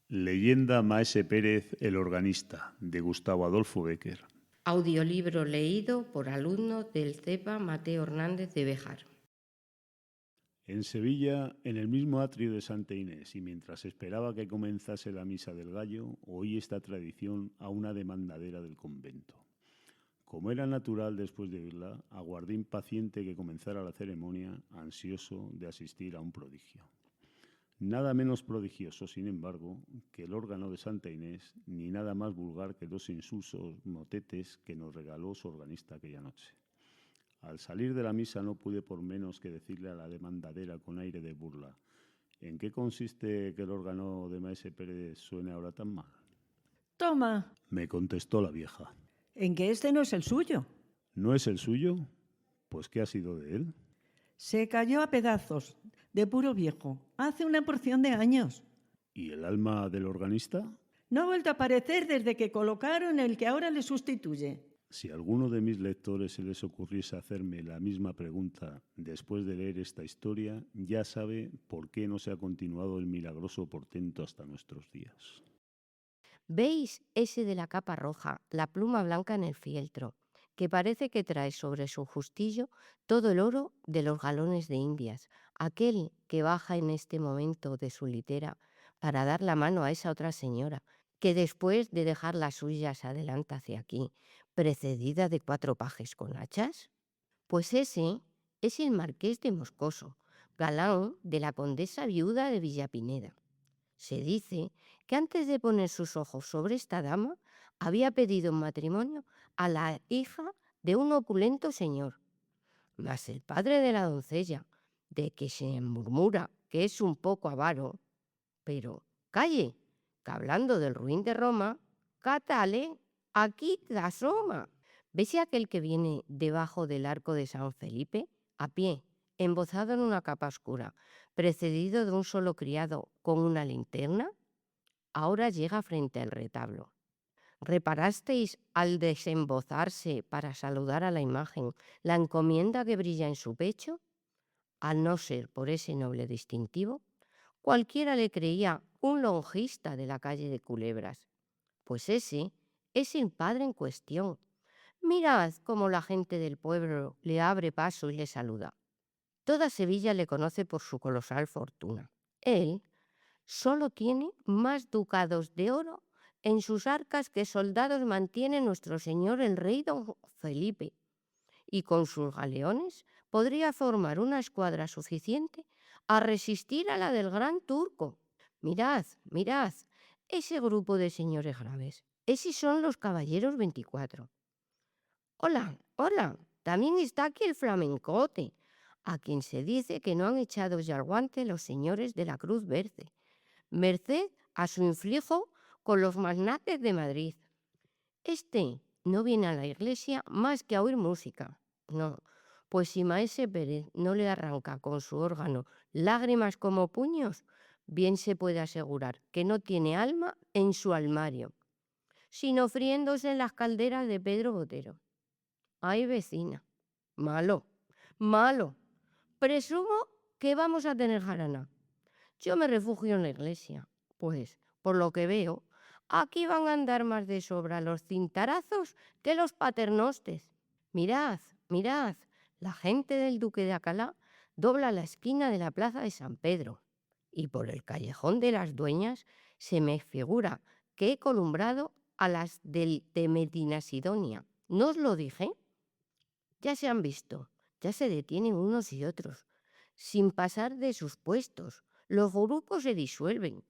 Leyenda Maese Pérez, el organista, de Gustavo Adolfo Bécquer. Audiolibro leído por alumnos del CEPA Mateo Hernández de Béjar. En Sevilla, en el mismo atrio de Santa Inés, y mientras esperaba que comenzase la misa del gallo, oí esta tradición a una demandadera del convento. Como era natural después de oírla, aguardé impaciente que comenzara la ceremonia, ansioso de asistir a un prodigio. Nada menos prodigioso, sin embargo, que el órgano de Santa Inés, ni nada más vulgar que dos insulsos motetes que nos regaló su organista aquella noche. Al salir de la misa no pude por menos que decirle a la demandadera con aire de burla: ¿en qué consiste que el órgano de Maese Pérez suene ahora tan mal? Toma, Me contestó la vieja. en que este no es el suyo. ¿No es el suyo? Pues ¿qué ha sido de él? Se cayó a pedazos, de puro viejo, hace una porción de años. ¿Y el alma del organista? No ha vuelto a aparecer desde que colocaron el que ahora le sustituye. Si a alguno de mis lectores se les ocurriese hacerme la misma pregunta después de leer esta historia, ya sabe por qué no se ha continuado el milagroso portento hasta nuestros días. ¿Veis ese de la capa roja, la pluma blanca en el fieltro, que parece que trae sobre su justillo todo el oro de los galones de Indias, aquel que baja en este momento de su litera para dar la mano a esa otra señora, que después de dejar las suyas se adelanta hacia aquí, precedida de 4 pajes con hachas? Pues ese es el marqués de Moscoso, galán de la condesa viuda de Villapineda. Se dice que antes de poner sus ojos sobre esta dama, había pedido en matrimonio a la hija de un opulento señor. Mas el padre de la doncella, de que se murmura que es un poco avaro, pero calle, que hablando del ruin de Roma, catale, aquí te asoma. ¿Ves aquel que viene debajo del arco de San Felipe, a pie, embozado en una capa oscura, precedido de un solo criado con una linterna? Ahora llega frente al retablo. ¿Reparasteis al desembozarse para saludar a la imagen la encomienda que brilla en su pecho? Al no ser por ese noble distintivo, cualquiera le creía un lonjista de la calle de Culebras. Pues ese es el padre en cuestión. Mirad cómo la gente del pueblo le abre paso y le saluda. Toda Sevilla le conoce por su colosal fortuna. Él solo tiene más ducados de oro en sus arcas que soldados mantiene nuestro señor el rey don Felipe, y con sus galeones podría formar una escuadra suficiente a resistir a la del gran turco. Mirad, mirad, ese grupo de señores graves. Esos son los caballeros 24. Hola, hola, también está aquí el flamencote, a quien se dice que no han echado ya el guante los señores de la Cruz Verde, merced a su inflijo con los magnates de Madrid. Este no viene a la iglesia más que a oír música. No, pues si Maese Pérez no le arranca con su órgano lágrimas como puños, bien se puede asegurar que no tiene alma en su almario, sino friéndose en las calderas de Pedro Botero. Ay, vecina, malo, malo. Presumo que vamos a tener jarana. Yo me refugio en la iglesia, pues, por lo que veo, aquí van a andar más de sobra los cintarazos que los paternostes. Mirad, mirad, la gente del Duque de Alcalá dobla la esquina de la plaza de San Pedro, y por el callejón de las Dueñas se me figura que he columbrado a las de Medina Sidonia. ¿No os lo dije? Ya se han visto, ya se detienen unos y otros, sin pasar de sus puestos. Los grupos se disuelven.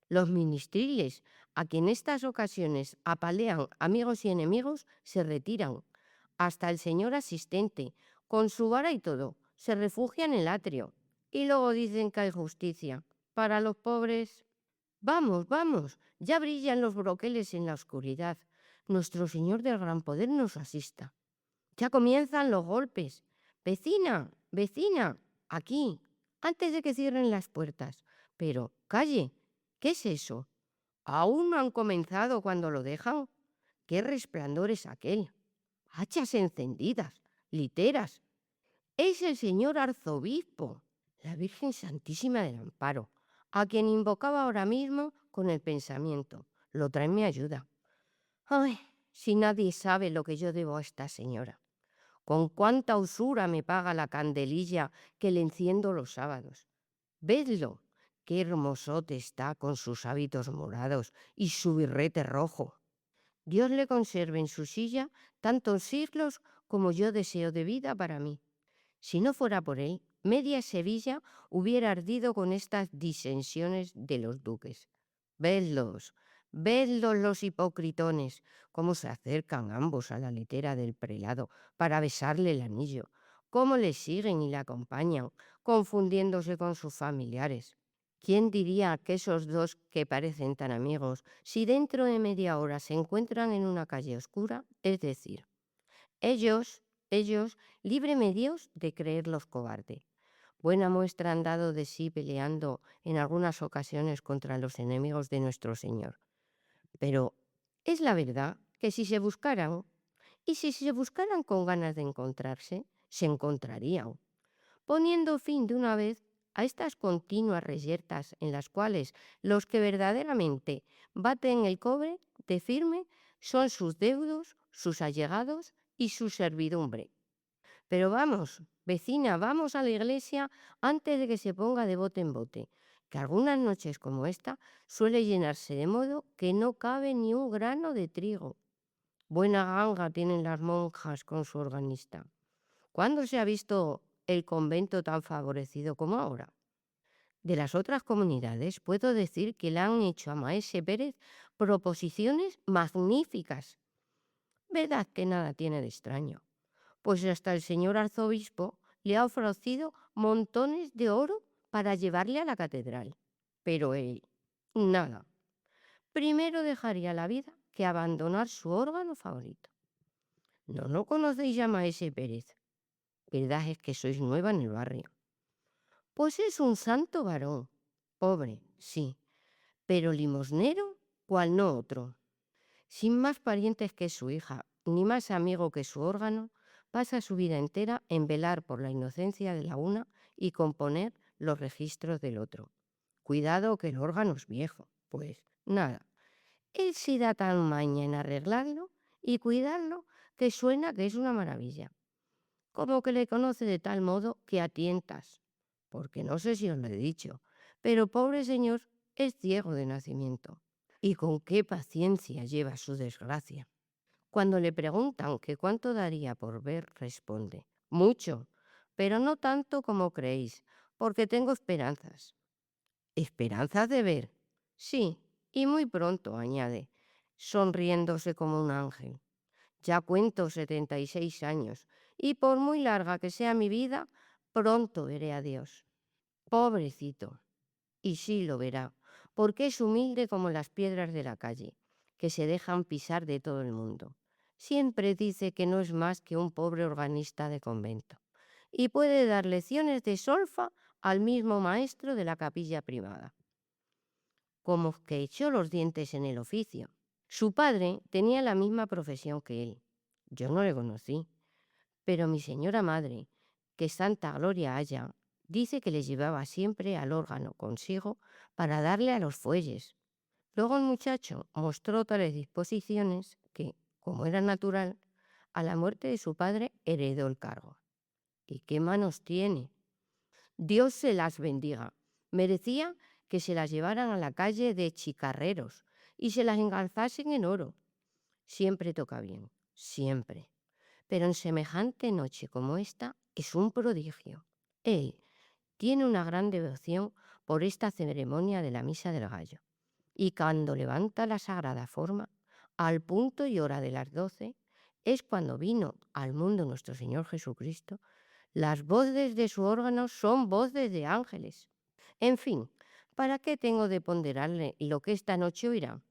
Los ministriles, a quien en estas ocasiones apalean amigos y enemigos, se retiran. Hasta el señor asistente, con su vara y todo, se refugia en el atrio. Y luego dicen que hay justicia. Para los pobres... Vamos, vamos, ya brillan los broqueles en la oscuridad. Nuestro Señor del Gran Poder nos asista. Ya comienzan los golpes. Vecina, vecina, aquí, antes de que cierren las puertas. Pero, calle, ¿qué es eso? ¿Aún no han comenzado cuando lo dejan? ¿Qué resplandor es aquel? Hachas encendidas, literas. Es el señor arzobispo, la Virgen Santísima del Amparo. a quien invocaba ahora mismo con el pensamiento. Lo trae en mi ayuda. Ay, si nadie sabe lo que yo debo a esta señora. Con cuánta usura me paga la candelilla que le enciendo los sábados. Vedlo, qué hermosote está con sus hábitos morados y su birrete rojo. Dios le conserve en su silla tantos siglos como yo deseo de vida para mí. Si no fuera por él, media Sevilla hubiera ardido con estas disensiones de los duques. Vedlos, vedlos los hipocritones, cómo se acercan ambos a la litera del prelado para besarle el anillo, cómo le siguen y le acompañan, confundiéndose con sus familiares. ¿Quién diría que esos dos que parecen tan amigos, si dentro de media hora se encuentran en una calle oscura, es decir, ellos, líbreme Dios de creerlos cobarde. Buena muestra han dado de sí peleando en algunas ocasiones contra los enemigos de nuestro Señor. Pero es la verdad que si se buscaran, y si se buscaran con ganas de encontrarse, se encontrarían, poniendo fin de una vez a estas continuas reyertas en las cuales los que verdaderamente baten el cobre de firme son sus deudos, sus allegados y su servidumbre. Pero vamos, vecina, vamos a la iglesia antes de que se ponga de bote en bote, que algunas noches como esta suele llenarse de modo que no cabe ni un grano de trigo. Buena ganga tienen las monjas con su organista. ¿Cuándo se ha visto el convento tan favorecido como ahora? De las otras comunidades puedo decir que le han hecho a Maese Pérez proposiciones magníficas. ¿Verdad que nada tiene de extraño? Pues hasta el señor arzobispo le ha ofrecido montones de oro para llevarle a la catedral. Pero él, nada. Primero dejaría la vida que abandonar su órgano favorito. ¿No lo conocéis ya, Maese Pérez? Verdad es que sois nueva en el barrio. Pues es un santo varón. Pobre, sí, pero limosnero, cual no otro. Sin más parientes que su hija, ni más amigo que su órgano, pasa su vida entera en velar por la inocencia de la una y componer los registros del otro. Cuidado que el órgano es viejo. Pues nada, él sí da tan maña en arreglarlo y cuidarlo que suena que es una maravilla. Como que le conoce de tal modo que a tientas, porque no sé si os lo he dicho, pero pobre señor es ciego de nacimiento. Y con qué paciencia lleva su desgracia. Cuando le preguntan que cuánto daría por ver, responde, mucho, pero no tanto como creéis, porque tengo esperanzas. ¿Esperanzas de ver? Sí, y muy pronto, añade, sonriéndose como un ángel. Ya cuento 76 años, y por muy larga que sea mi vida, pronto veré a Dios. Pobrecito. Y sí lo verá, porque es humilde como las piedras de la calle, que se dejan pisar de todo el mundo. Siempre dice que no es más que un pobre organista de convento, y puede dar lecciones de solfa al mismo maestro de la capilla privada. Como que echó los dientes en el oficio. Su padre tenía la misma profesión que él. Yo no le conocí, pero mi señora madre, que santa gloria haya, dice que le llevaba siempre al órgano consigo para darle a los fuelles. Luego el muchacho mostró tales disposiciones que, como era natural, a la muerte de su padre heredó el cargo. ¿Y qué manos tiene? Dios se las bendiga. Merecía que se las llevaran a la calle de chicarreros y se las engalzasen en oro. Siempre toca bien, siempre. Pero en semejante noche como esta es un prodigio. Él tiene una gran devoción por esta ceremonia de la misa del gallo. Y cuando levanta la sagrada forma, al punto y hora de las 12, es cuando vino al mundo nuestro Señor Jesucristo. Las voces de su órgano son voces de ángeles. En fin, ¿para qué tengo de ponderarle lo que esta noche oirá?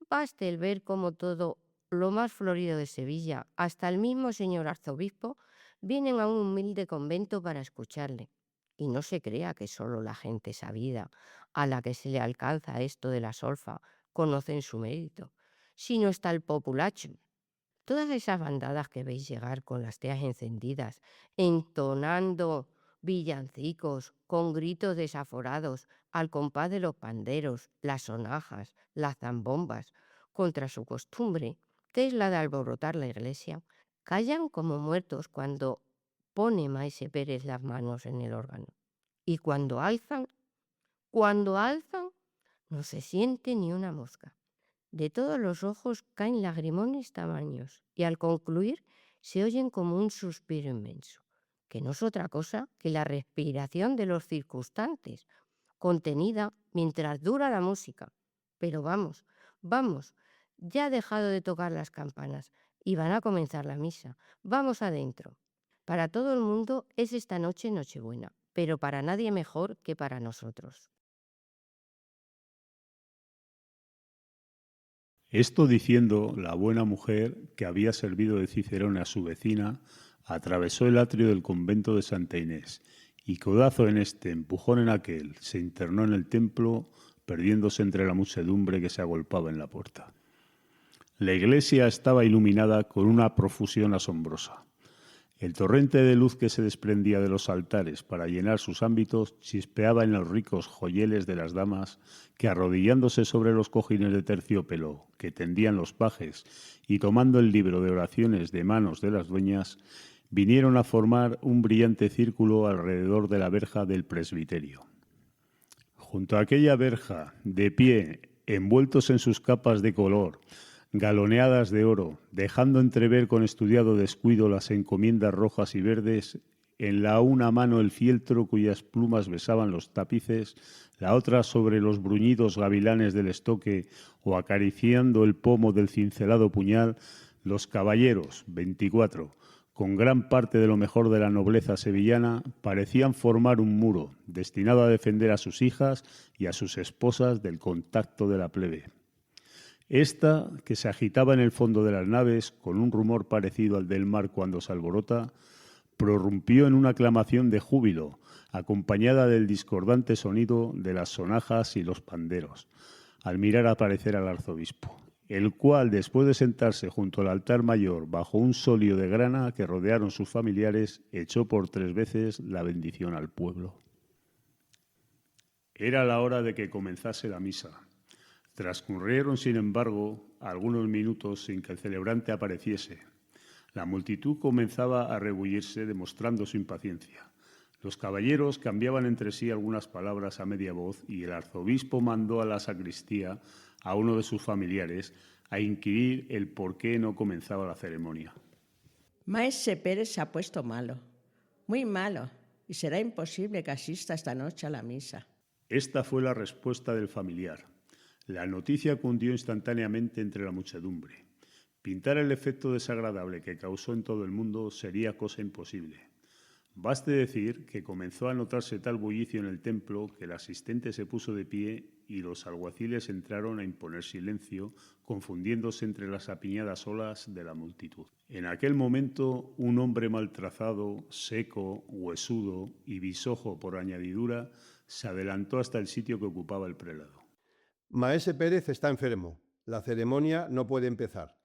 Baste el ver cómo todo lo más florido de Sevilla, hasta el mismo señor arzobispo, vienen a un humilde convento para escucharle. Y no se crea que solo la gente sabida, a la que se le alcanza esto de la solfa, conocen su mérito, sino está el populacho. Todas esas bandadas que veis llegar con las teas encendidas, entonando Villancicos, con gritos desaforados, al compás de los panderos, las sonajas, las zambombas. Contra su costumbre, que es la de alborotar la iglesia, callan como muertos cuando pone Maese Pérez las manos en el órgano. Y cuando alzan, no se siente ni una mosca. De todos los ojos caen lagrimones tamaños y al concluir se oyen como un suspiro inmenso, que no es otra cosa que la respiración de los circunstantes, contenida mientras dura la música. Pero vamos, ya ha dejado de tocar las campanas y van a comenzar la misa. Vamos adentro. Para todo el mundo es esta noche Nochebuena, pero para nadie mejor que para nosotros. Esto diciendo, la buena mujer, que había servido de cicerone a su vecina, atravesó el atrio del convento de Santa Inés y, codazo en este, empujón en aquel, se internó en el templo, perdiéndose entre la muchedumbre que se agolpaba en la puerta. La iglesia estaba iluminada con una profusión asombrosa. El torrente de luz que se desprendía de los altares para llenar sus ámbitos chispeaba en los ricos joyeles de las damas que, arrodillándose sobre los cojines de terciopelo que tendían los pajes y tomando el libro de oraciones de manos de las dueñas, vinieron a formar un brillante círculo alrededor de la verja del presbiterio. Junto a aquella verja, de pie, envueltos en sus capas de color, galoneadas de oro, dejando entrever con estudiado descuido las encomiendas rojas y verdes, en la una mano el fieltro cuyas plumas besaban los tapices, la otra sobre los bruñidos gavilanes del estoque o acariciando el pomo del cincelado puñal, los caballeros, 24, con gran parte de lo mejor de la nobleza sevillana, parecían formar un muro destinado a defender a sus hijas y a sus esposas del contacto de la plebe. Esta, que se agitaba en el fondo de las naves con un rumor parecido al del mar cuando se alborota, prorrumpió en una aclamación de júbilo, acompañada del discordante sonido de las sonajas y los panderos, al mirar aparecer al arzobispo, el cual, después de sentarse junto al altar mayor bajo un solio de grana que rodearon sus familiares, echó por 3 veces la bendición al pueblo. Era la hora de que comenzase la misa. Transcurrieron, sin embargo, algunos minutos sin que el celebrante apareciese. La multitud comenzaba a rebullirse, demostrando su impaciencia. Los caballeros cambiaban entre sí algunas palabras a media voz y el arzobispo mandó a la sacristía a uno de sus familiares a inquirir el por qué no comenzaba la ceremonia. Maese Pérez se ha puesto malo, muy malo, y será imposible que asista esta noche a la misa. Esta fue la respuesta del familiar. La noticia cundió instantáneamente entre la muchedumbre. Pintar el efecto desagradable que causó en todo el mundo sería cosa imposible. Baste decir que comenzó a notarse tal bullicio en el templo que el asistente se puso de pie y los alguaciles entraron a imponer silencio, confundiéndose entre las apiñadas olas de la multitud. En aquel momento, un hombre mal trazado, seco, huesudo y bisojo por añadidura, se adelantó hasta el sitio que ocupaba el prelado. Maese Pérez está enfermo. La ceremonia no puede empezar.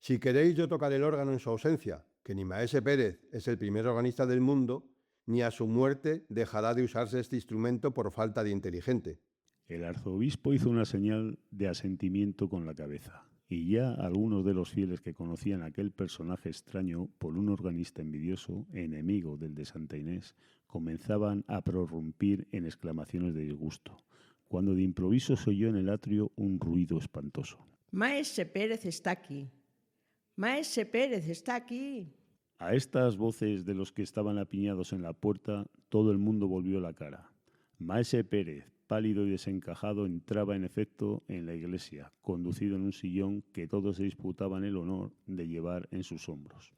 Si queréis, yo tocaré el órgano en su ausencia, que ni Maese Pérez es el primer organista del mundo, ni a su muerte dejará de usarse este instrumento por falta de inteligente. El arzobispo hizo una señal de asentimiento con la cabeza, y ya algunos de los fieles que conocían a aquel personaje extraño por un organista envidioso, enemigo del de Santa Inés, comenzaban a prorrumpir en exclamaciones de disgusto, cuando de improviso se oyó en el atrio un ruido espantoso. Maese Pérez está aquí. Maese Pérez está aquí. A estas voces de los que estaban apiñados en la puerta, todo el mundo volvió la cara. Maese Pérez, pálido y desencajado, entraba en efecto en la iglesia, conducido en un sillón que todos se disputaban el honor de llevar en sus hombros.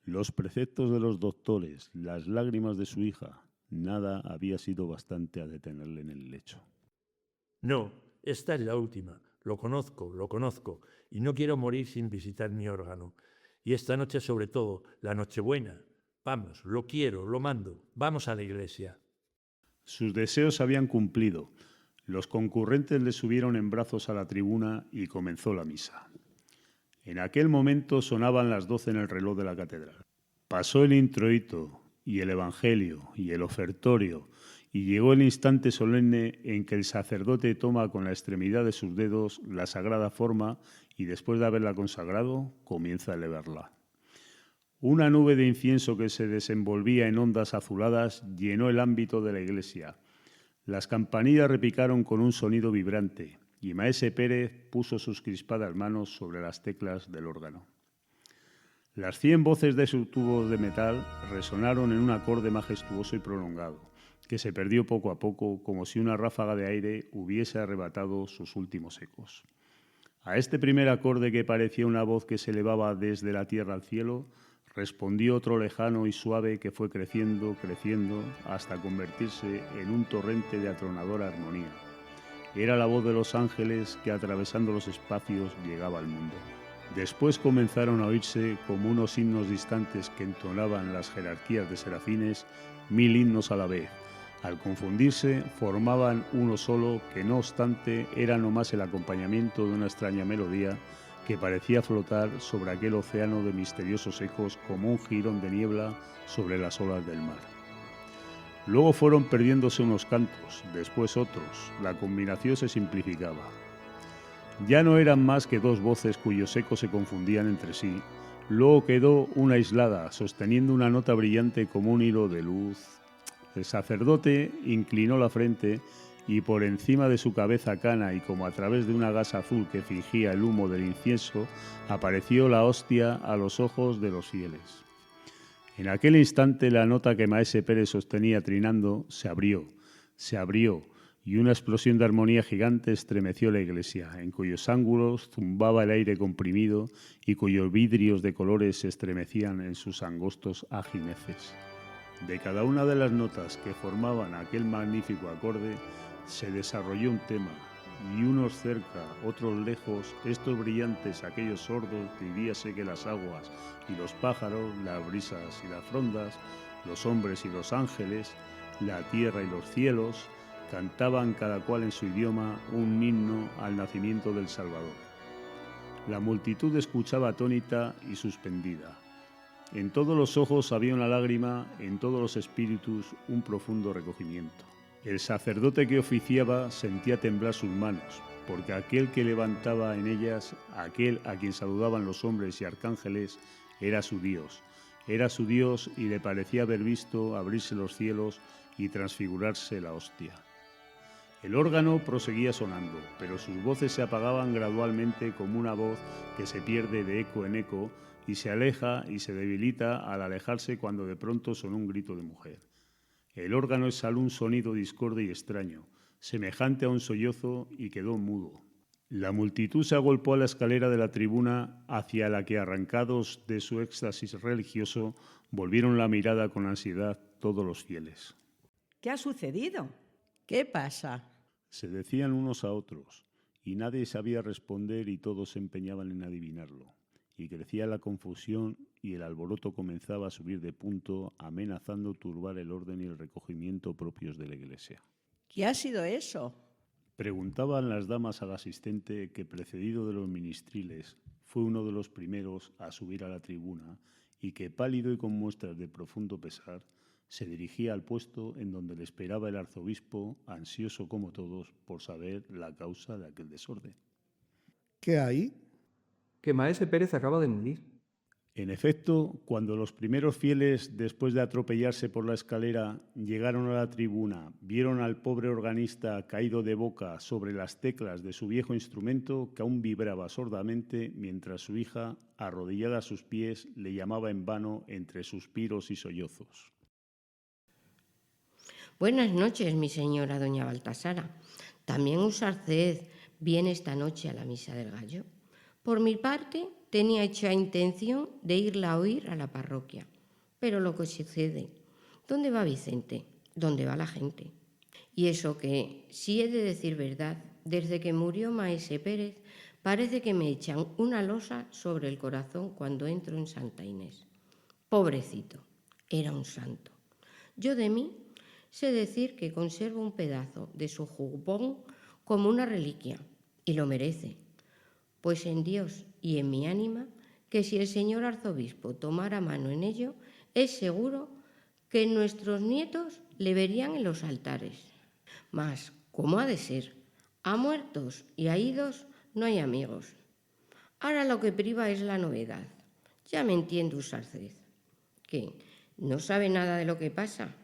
Los preceptos de los doctores, las lágrimas de su hija, nada había sido bastante a detenerle en el lecho. No, esta es la última. Lo conozco, y no quiero morir sin visitar mi órgano. Y esta noche sobre todo, la Nochebuena. Vamos, lo quiero, lo mando. Vamos a la iglesia. Sus deseos se habían cumplido. Los concurrentes le subieron en brazos a la tribuna y comenzó la misa. En aquel momento sonaban las 12 en el reloj de la catedral. Pasó el introito y el Evangelio y el ofertorio, y llegó el instante solemne en que el sacerdote toma con la extremidad de sus dedos la sagrada forma y después de haberla consagrado, comienza a elevarla. Una nube de incienso que se desenvolvía en ondas azuladas llenó el ámbito de la iglesia. Las campanillas repicaron con un sonido vibrante y Maese Pérez puso sus crispadas manos sobre las teclas del órgano. Las 100 voces de sus tubos de metal resonaron en un acorde majestuoso y prolongado, que se perdió poco a poco como si una ráfaga de aire hubiese arrebatado sus últimos ecos. A este primer acorde, que parecía una voz que se elevaba desde la tierra al cielo, respondió otro lejano y suave que fue creciendo, creciendo, hasta convertirse en un torrente de atronadora armonía. Era la voz de los ángeles que, atravesando los espacios, llegaba al mundo. Después comenzaron a oírse, como unos himnos distantes que entonaban las jerarquías de serafines, 1000 himnos a la vez. Al confundirse, formaban uno solo que, no obstante, era no más el acompañamiento de una extraña melodía que parecía flotar sobre aquel océano de misteriosos ecos como un jirón de niebla sobre las olas del mar. Luego fueron perdiéndose unos cantos, después otros. La combinación se simplificaba. Ya no eran más que 2 voces cuyos ecos se confundían entre sí. Luego quedó una aislada, sosteniendo una nota brillante como un hilo de luz. El sacerdote inclinó la frente y por encima de su cabeza cana y como a través de una gasa azul que fingía el humo del incienso, apareció la hostia a los ojos de los fieles. En aquel instante la nota que Maese Pérez sostenía trinando se abrió, y una explosión de armonía gigante estremeció la iglesia, en cuyos ángulos zumbaba el aire comprimido y cuyos vidrios de colores se estremecían en sus angostos ajimeces. De cada una de las notas que formaban aquel magnífico acorde se desarrolló un tema, y unos cerca, otros lejos, estos brillantes, aquellos sordos, diríase que las aguas y los pájaros, las brisas y las frondas, los hombres y los ángeles, la tierra y los cielos, cantaban cada cual en su idioma un himno al nacimiento del Salvador. La multitud escuchaba atónita y suspendida. En todos los ojos había una lágrima, en todos los espíritus un profundo recogimiento. El sacerdote que oficiaba sentía temblar sus manos, porque aquel que levantaba en ellas, aquel a quien saludaban los hombres y arcángeles, era su Dios y le parecía haber visto abrirse los cielos y transfigurarse la hostia. El órgano proseguía sonando, pero sus voces se apagaban gradualmente como una voz que se pierde de eco en eco y se aleja y se debilita al alejarse cuando de pronto sonó un grito de mujer. El órgano exhaló un sonido discorde y extraño, semejante a un sollozo, y quedó mudo. La multitud se agolpó a la escalera de la tribuna hacia la que, arrancados de su éxtasis religioso, volvieron la mirada con ansiedad todos los fieles. ¿Qué ha sucedido? ¿Qué pasa? Se decían unos a otros, y nadie sabía responder y todos se empeñaban en adivinarlo. Y crecía la confusión y el alboroto comenzaba a subir de punto, amenazando turbar el orden y el recogimiento propios de la iglesia. ¿Qué ha sido eso? Preguntaban las damas al asistente que, precedido de los ministriles, fue uno de los primeros a subir a la tribuna y que, pálido y con muestras de profundo pesar, se dirigía al puesto en donde le esperaba el arzobispo, ansioso como todos por saber la causa de aquel desorden. ¿Qué hay? Que Maese Pérez acaba de morir. En efecto, cuando los primeros fieles, después de atropellarse por la escalera, llegaron a la tribuna, vieron al pobre organista caído de boca sobre las teclas de su viejo instrumento que aún vibraba sordamente mientras su hija, arrodillada a sus pies, le llamaba en vano entre suspiros y sollozos. Buenas noches, mi señora doña Baltasara. ¿También usted viene esta noche a la misa del gallo? Por mi parte, tenía hecha intención de irla a oír a la parroquia. Pero lo que sucede, ¿dónde va Vicente? ¿Dónde va la gente? Y eso que, si he de decir verdad, desde que murió Maese Pérez, parece que me echan una losa sobre el corazón cuando entro en Santa Inés. Pobrecito, era un santo. Yo de mí sé decir que conservo un pedazo de su jubón como una reliquia, y lo merece. Pues en Dios y en mi ánima, que si el señor arzobispo tomara mano en ello, es seguro que nuestros nietos le verían en los altares. Mas, ¿cómo ha de ser? A muertos y a idos no hay amigos. Ahora lo que priva es la novedad. Ya me entiende Usarced. ¿Qué? ¿No sabe nada de lo que pasa?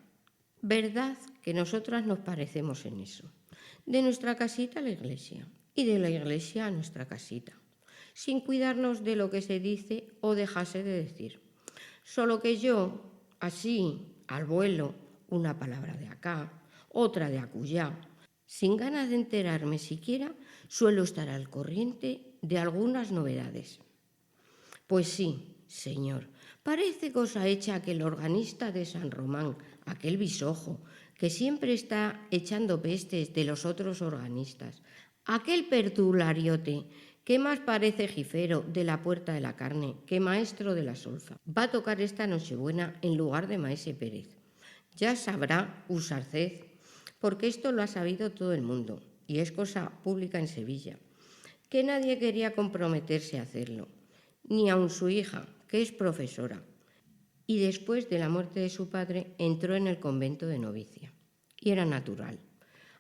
Verdad que nosotras nos parecemos en eso. De nuestra casita a la iglesia y de la iglesia a nuestra casita, sin cuidarnos de lo que se dice o dejase de decir. Solo que yo, así, al vuelo, una palabra de acá, otra de acullá, sin ganas de enterarme siquiera, suelo estar al corriente de algunas novedades. Pues sí, señor, parece cosa hecha aquel organista de San Román, aquel bisojo, que siempre está echando pestes de los otros organistas, aquel perdulariote que más parece jifero de la Puerta de la Carne que maestro de la solfa. Va a tocar esta Nochebuena en lugar de Maese Pérez. Ya sabrá Usarced, porque esto lo ha sabido todo el mundo, y es cosa pública en Sevilla, que nadie quería comprometerse a hacerlo, ni aun su hija, que es profesora, y después de la muerte de su padre entró en el convento de novicia. Y era natural.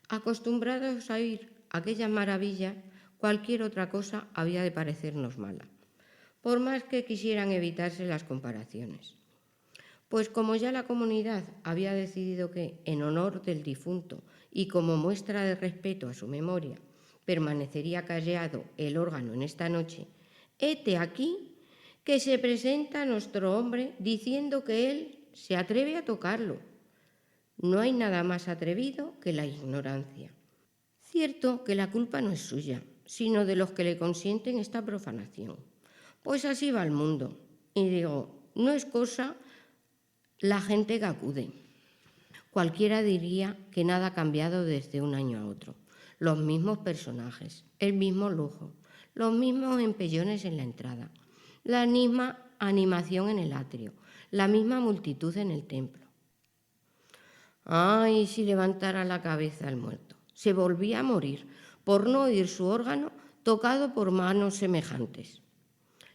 Acostumbrados a oír aquellas maravillas, cualquier otra cosa había de parecernos mala, por más que quisieran evitarse las comparaciones. Pues como ya la comunidad había decidido que, en honor del difunto y como muestra de respeto a su memoria, permanecería callado el órgano en esta noche, hete aquí que se presenta nuestro hombre diciendo que él se atreve a tocarlo. No hay nada más atrevido que la ignorancia. Cierto que la culpa no es suya, sino de los que le consienten esta profanación. Pues así va el mundo. Y digo, no es cosa la gente que acude. Cualquiera diría que nada ha cambiado desde un año a otro. Los mismos personajes, el mismo lujo, los mismos empellones en la entrada, la misma animación en el atrio, la misma multitud en el templo. Ay, si levantara la cabeza el muerto. Se volvía a morir por no oír su órgano tocado por manos semejantes.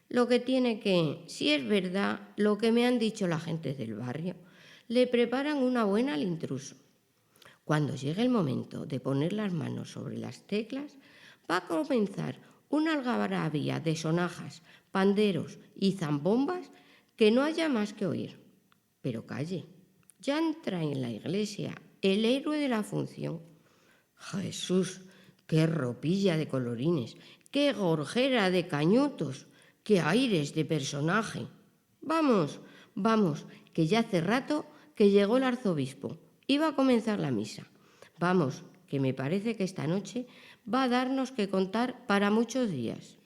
Lo que tiene que, si es verdad lo que me han dicho la gente del barrio, le preparan una buena al intruso. Cuando llegue el momento de poner las manos sobre las teclas, va a comenzar una algarabía de sonajas, panderos y zambombas que no haya más que oír. Pero calle, ya entra en la iglesia el héroe de la función. Jesús, qué ropilla de colorines, qué gorjera de cañutos, qué aires de personaje. Vamos, vamos, que ya hace rato que llegó el arzobispo. Iba a comenzar la misa. Vamos, que me parece que esta noche va a darnos que contar para muchos días.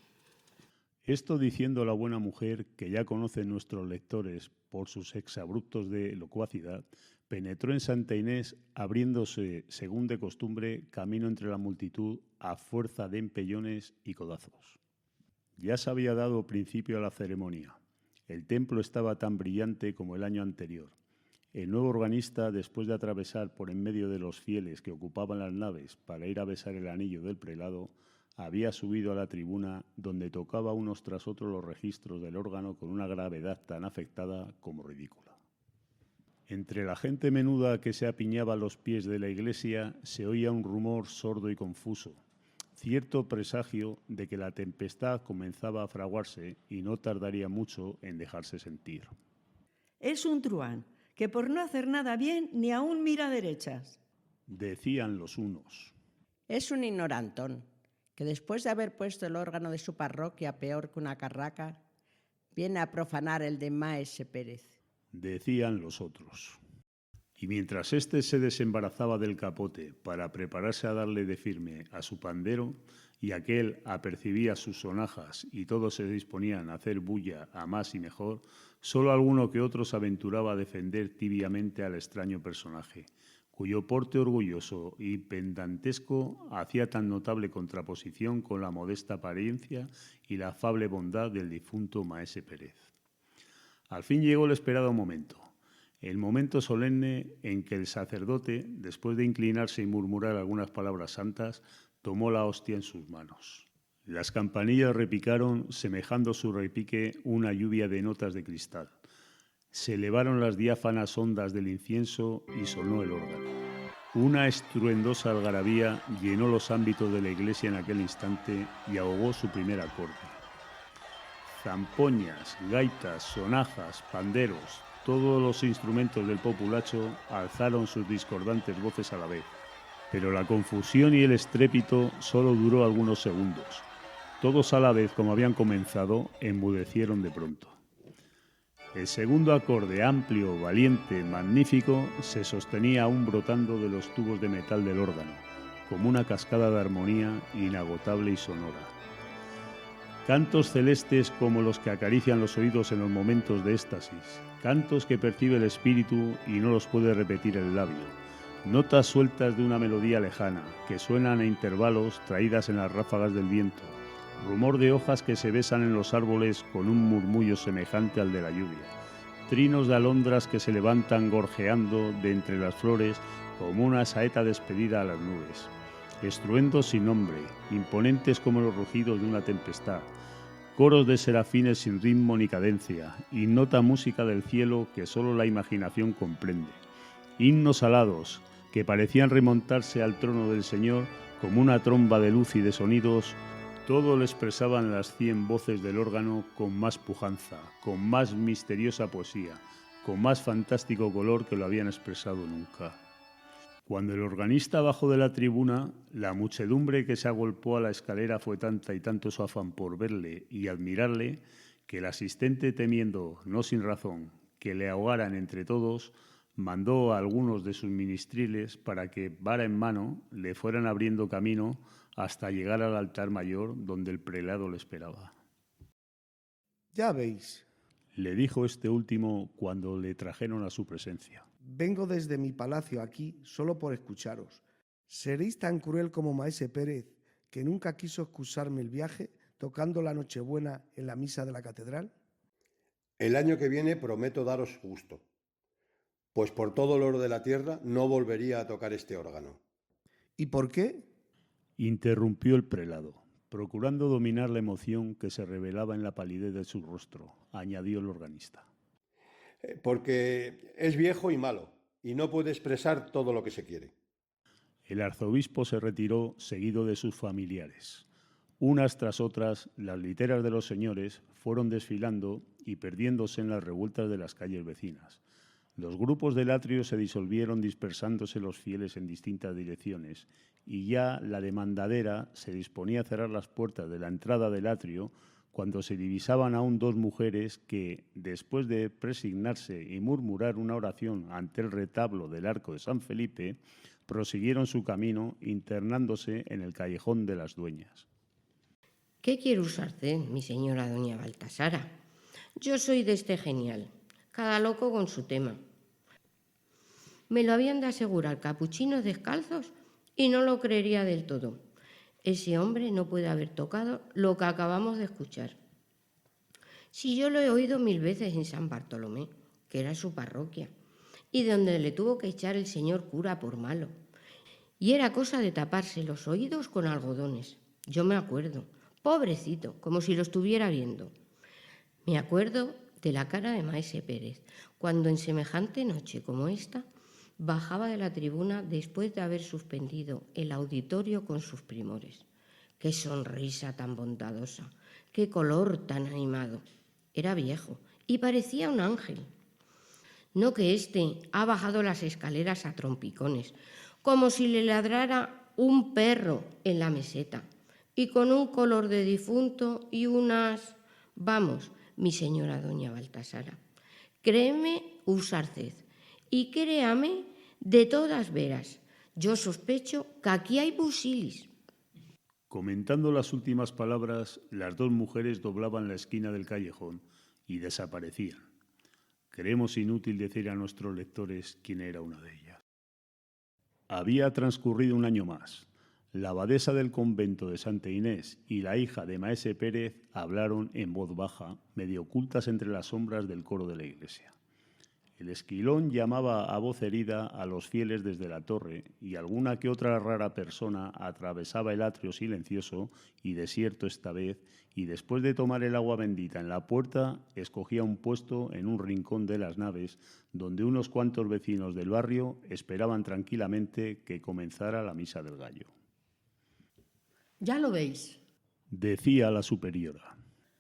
Esto diciendo la buena mujer, que ya conocen nuestros lectores por sus exabruptos de locuacidad, penetró en Santa Inés, abriéndose, según de costumbre, camino entre la multitud a fuerza de empellones y codazos. Ya se había dado principio a la ceremonia. El templo estaba tan brillante como el año anterior. El nuevo organista, después de atravesar por en medio de los fieles que ocupaban las naves para ir a besar el anillo del prelado, había subido a la tribuna donde tocaba unos tras otros los registros del órgano con una gravedad tan afectada como ridícula. Entre la gente menuda que se apiñaba a los pies de la iglesia se oía un rumor sordo y confuso, cierto presagio de que la tempestad comenzaba a fraguarse y no tardaría mucho en dejarse sentir. Es un truán, que por no hacer nada bien ni aún mira derechas, decían los unos. Es un ignorantón, que después de haber puesto el órgano de su parroquia peor que una carraca, viene a profanar el de Maese Pérez, decían los otros. Y mientras éste se desembarazaba del capote para prepararse a darle de firme a su pandero, y aquel apercibía sus sonajas y todos se disponían a hacer bulla a más y mejor, solo alguno que otro se aventuraba a defender tibiamente al extraño personaje, cuyo porte orgulloso y pendantesco hacía tan notable contraposición con la modesta apariencia y la afable bondad del difunto Maese Pérez. Al fin llegó el esperado momento, el momento solemne en que el sacerdote, después de inclinarse y murmurar algunas palabras santas, tomó la hostia en sus manos. Las campanillas repicaron, semejando su repique una lluvia de notas de cristal. Se elevaron las diáfanas ondas del incienso y sonó el órgano. Una estruendosa algarabía llenó los ámbitos de la iglesia en aquel instante y ahogó su primer acorde. Zampoñas, gaitas, sonajas, panderos, todos los instrumentos del populacho alzaron sus discordantes voces a la vez, pero la confusión y el estrépito solo duró algunos segundos. Todos a la vez, como habían comenzado, enmudecieron de pronto. El segundo acorde, amplio, valiente, magnífico, se sostenía aún brotando de los tubos de metal del órgano, como una cascada de armonía inagotable y sonora. Cantos celestes como los que acarician los oídos en los momentos de éxtasis, cantos que percibe el espíritu y no los puede repetir el labio, notas sueltas de una melodía lejana, que suenan a intervalos traídas en las ráfagas del viento, rumor de hojas que se besan en los árboles con un murmullo semejante al de la lluvia, trinos de alondras que se levantan gorjeando de entre las flores como una saeta despedida a las nubes, estruendos sin nombre, imponentes como los rugidos de una tempestad, coros de serafines sin ritmo ni cadencia, ignota música del cielo que solo la imaginación comprende, himnos alados que parecían remontarse al trono del Señor como una tromba de luz y de sonidos. Todo lo expresaban las 100 voces del órgano con más pujanza, con más misteriosa poesía, con más fantástico color que lo habían expresado nunca. Cuando el organista bajó de la tribuna, la muchedumbre que se agolpó a la escalera fue tanta y tanto su afán por verle y admirarle, que el asistente, temiendo, no sin razón, que le ahogaran entre todos, mandó a algunos de sus ministriles para que, vara en mano, le fueran abriendo camino hasta llegar al altar mayor donde el prelado le esperaba. Ya veis, Le dijo este último cuando le trajeron a su presencia. vengo desde mi palacio aquí solo por escucharos. ¿Seréis tan cruel como maese Pérez, que nunca quiso excusarme el viaje tocando la Nochebuena en la misa de la catedral? El año que viene prometo daros gusto, pues por todo el oro de la tierra no volvería a tocar este órgano. ¿Y por qué? Interrumpió el prelado, procurando dominar la emoción que se revelaba en la palidez de su rostro, añadió el organista. Porque es viejo y malo, y no puede expresar todo lo que se quiere. El arzobispo se retiró seguido de sus familiares. Unas tras otras, las literas de los señores fueron desfilando y perdiéndose en las revueltas de las calles vecinas. Los grupos del atrio se disolvieron dispersándose los fieles en distintas direcciones y ya la demandadera se disponía a cerrar las puertas de la entrada del atrio cuando se divisaban aún 2 mujeres que, después de presignarse y murmurar una oración ante el retablo del arco de San Felipe, prosiguieron su camino internándose en el callejón de las Dueñas. ¿Qué quiere usted, mi señora doña Baltasara? Yo soy de este genial, cada loco con su tema. Me lo habían de asegurar capuchinos descalzos y no lo creería del todo. Ese hombre no puede haber tocado lo que acabamos de escuchar. Si yo lo he oído 1000 veces en San Bartolomé, que era su parroquia, y donde le tuvo que echar el señor cura por malo. Y era cosa de taparse los oídos con algodones. Yo me acuerdo, pobrecito, como si lo estuviera viendo. Me acuerdo de la cara de maese Pérez, cuando en semejante noche como esta, bajaba de la tribuna después de haber suspendido el auditorio con sus primores. Qué sonrisa tan bondadosa, qué color tan animado. Era viejo y parecía un ángel. No que éste ha bajado las escaleras a trompicones, como si le ladrara un perro en la meseta, y con un color de difunto y unas... Vamos, mi señora doña Baltasara, créeme usarced, y créame de todas veras, yo sospecho que aquí hay busilis. Comentando las últimas palabras, las 2 mujeres doblaban la esquina del callejón y desaparecían. Creemos inútil decir a nuestros lectores quién era una de ellas. Había transcurrido un año más. La abadesa del convento de Santa Inés y la hija de maese Pérez hablaron en voz baja, medio ocultas entre las sombras del coro de la iglesia. El esquilón llamaba a voz herida a los fieles desde la torre y alguna que otra rara persona atravesaba el atrio silencioso y desierto esta vez y después de tomar el agua bendita en la puerta escogía un puesto en un rincón de las naves donde unos cuantos vecinos del barrio esperaban tranquilamente que comenzara la misa del gallo. Ya lo veis. Decía la superiora.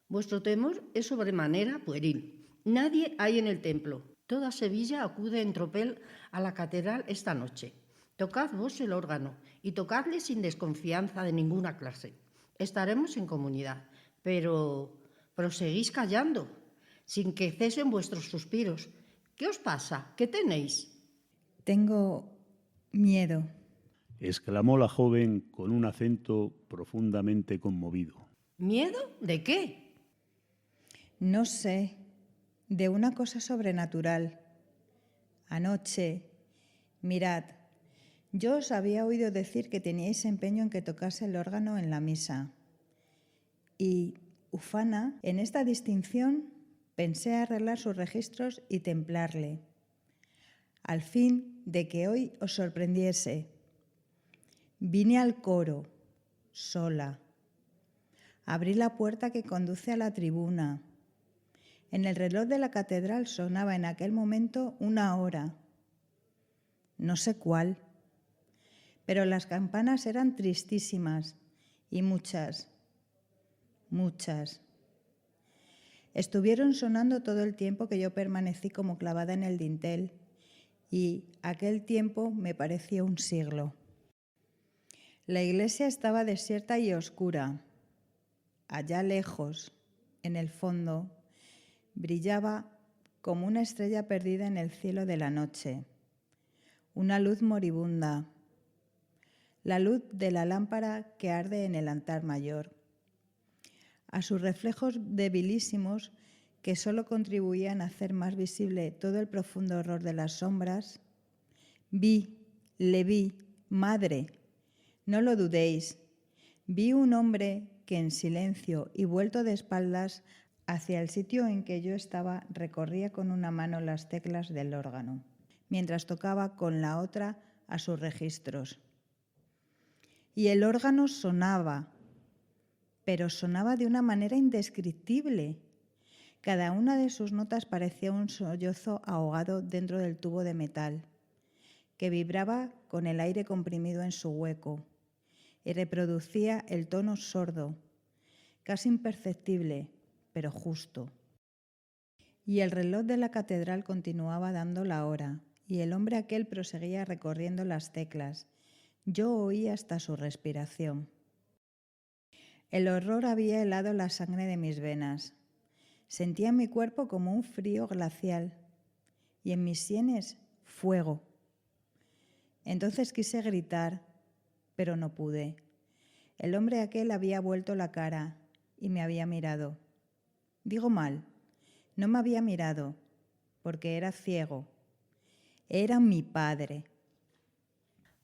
Vuestro temor es sobremanera pueril. Nadie hay en el templo. Toda Sevilla acude en tropel a la catedral esta noche. Tocad vos el órgano y tocadle sin desconfianza de ninguna clase. Estaremos en comunidad, pero proseguís callando, sin que cesen vuestros suspiros. ¿Qué os pasa? ¿Qué tenéis? Tengo miedo. Exclamó la joven con un acento profundamente conmovido. ¿Miedo? ¿De qué? No sé, de una cosa sobrenatural. Anoche, mirad, yo os había oído decir que teníais empeño en que tocase el órgano en la misa. Y, ufana, en esta distinción pensé arreglar sus registros y templarle, al fin de que hoy os sorprendiese. Vine al coro, sola. Abrí la puerta que conduce a la tribuna. En el reloj de la catedral sonaba en aquel momento 1 hora. No sé cuál, pero las campanas eran tristísimas y muchas, muchas. Estuvieron sonando todo el tiempo que yo permanecí como clavada en el dintel y aquel tiempo me pareció un siglo. La iglesia estaba desierta y oscura. Allá lejos, en el fondo, brillaba como una estrella perdida en el cielo de la noche, una luz moribunda, la luz de la lámpara que arde en el altar mayor. A sus reflejos debilísimos, que solo contribuían a hacer más visible todo el profundo horror de las sombras, le vi, madre, no lo dudéis, vi un hombre que en silencio y vuelto de espaldas hacia el sitio en que yo estaba, recorría con una mano las teclas del órgano, mientras tocaba con la otra a sus registros. Y el órgano sonaba, pero sonaba de una manera indescriptible. Cada una de sus notas parecía un sollozo ahogado dentro del tubo de metal, que vibraba con el aire comprimido en su hueco, y reproducía el tono sordo, casi imperceptible, pero justo. Y el reloj de la catedral continuaba dando la hora, y el hombre aquel proseguía recorriendo las teclas. Yo oía hasta su respiración. El horror había helado la sangre de mis venas. Sentía en mi cuerpo como un frío glacial, y en mis sienes fuego. Entonces quise gritar, pero no pude. El hombre aquel había vuelto la cara y me había mirado. Digo mal, no me había mirado, porque era ciego. Era mi padre.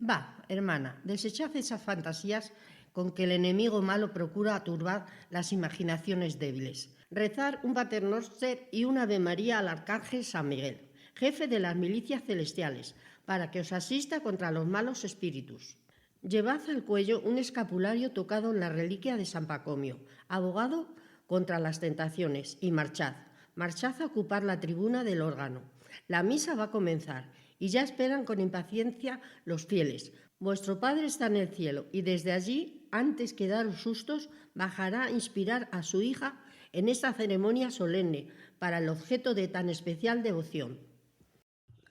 Va, hermana, desechad esas fantasías con que el enemigo malo procura turbar las imaginaciones débiles. Rezar un Paternoster y una Ave María al Arcángel San Miguel, jefe de las milicias celestiales, para que os asista contra los malos espíritus. Llevad al cuello un escapulario tocado en la reliquia de San Pacomio, abogado contra las tentaciones, y marchad a ocupar la tribuna del órgano. La misa va a comenzar y ya esperan con impaciencia los fieles. Vuestro Padre está en el cielo y desde allí, antes que daros sustos, bajará a inspirar a su hija en esta ceremonia solemne para el objeto de tan especial devoción.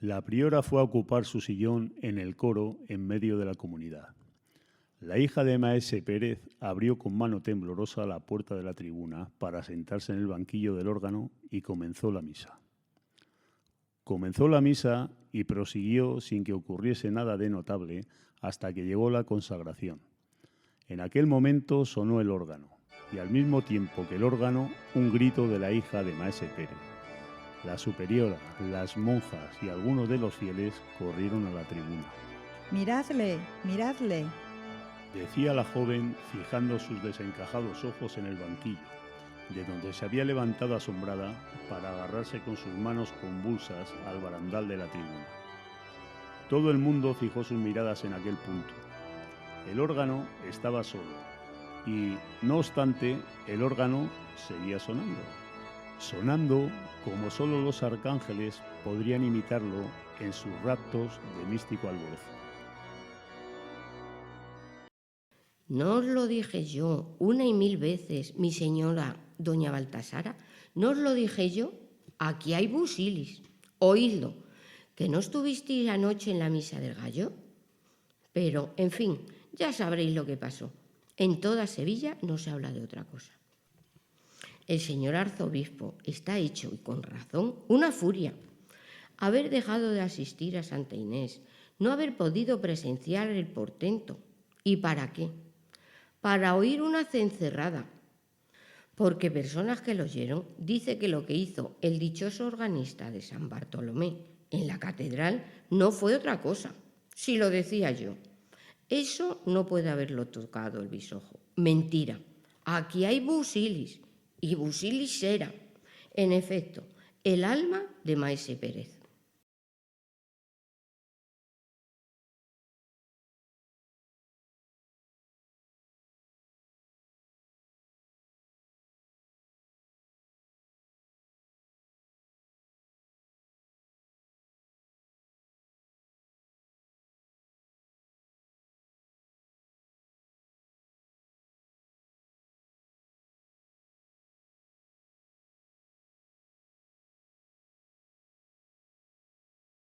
La priora fue a ocupar su sillón en el coro en medio de la comunidad. La hija de maese Pérez abrió con mano temblorosa la puerta de la tribuna para sentarse en el banquillo del órgano y comenzó la misa. Comenzó la misa y prosiguió sin que ocurriese nada de notable hasta que llegó la consagración. En aquel momento sonó el órgano y al mismo tiempo que el órgano, un grito de la hija de maese Pérez. La superiora, las monjas y algunos de los fieles corrieron a la tribuna. «Miradle, miradle», decía la joven fijando sus desencajados ojos en el banquillo, de donde se había levantado asombrada para agarrarse con sus manos convulsas al barandal de la tribuna. Todo el mundo fijó sus miradas en aquel punto. El órgano estaba solo y, no obstante, el órgano seguía sonando como solo los arcángeles podrían imitarlo en sus raptos de místico alborozo. ¿No os lo dije yo una y mil veces, mi señora doña Baltasara? ¿No os lo dije yo? Aquí hay busilis. Oídlo, que no estuvisteis anoche en la misa del gallo. Pero, en fin, ya sabréis lo que pasó. En toda Sevilla no se habla de otra cosa. El señor arzobispo está hecho, y con razón, una furia. Haber dejado de asistir a Santa Inés, no haber podido presenciar el portento. ¿Y para qué? Para oír una cencerrada. Porque personas que lo oyeron dice que lo que hizo el dichoso organista de San Bartolomé en la catedral no fue otra cosa. Si lo decía yo. Eso no puede haberlo tocado el bisojo. Mentira. Aquí hay busilis, y busilis era, en efecto, el alma de Maese Pérez.